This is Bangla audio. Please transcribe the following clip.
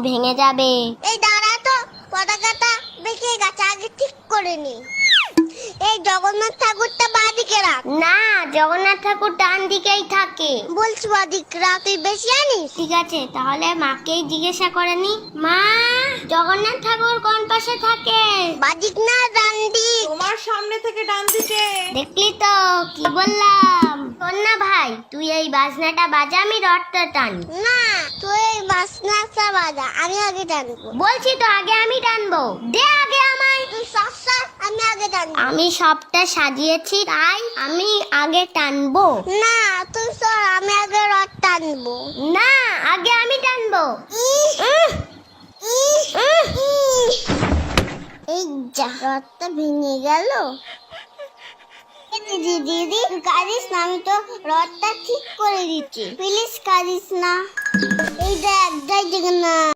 ভেঙে যাবে। এই দাঁড়া তো, পতাকাটা বেঁকে গেছে, আগে ঠিক করে নি। এই জগন্নাথ ঠাকুরটা বাঁদিকে রাখ। না, জগন্নাথ ঠাকুর ডান দিকেই থাকে। বলছি বাঁদিকে রাখ, তুই বেশি জানিস। ঠিক আছে, তাহলে মাকেই জিজ্ঞাসা করে নি। মা, জগন্নাথ ঠাকুর কোন পাশে থাকে? বাঁদিক না ডান দিক? তোমার সামনে থেকে ডান দিকে। দেখলি তো কি বললাম। শোন না ভাই, তুই এই বাজনাটা বাজা, আমি রথটা টানি। না, তুই এই বাসনাটা বাজা, আমি আগে টানবো। বলছি তো আগে আমি টানবো, দে আগে আমায়। তুই সস্তা, আমি আগে টানবো। আমি সবটা সাজিয়েছি তাই আমি আগে টানবো। না, তুই সর, আমি আগে রথ টানবো। না, আগে আমি টানবো। এই যা, রথটা ভেঙে গেল। দিদি দিদি, তুই কাঁদিস না, আমি তো রথটা ঠিক করে দিচ্ছি, প্লিজ কাঁদিস না। এই দেখ, জয় জগন্নাথ।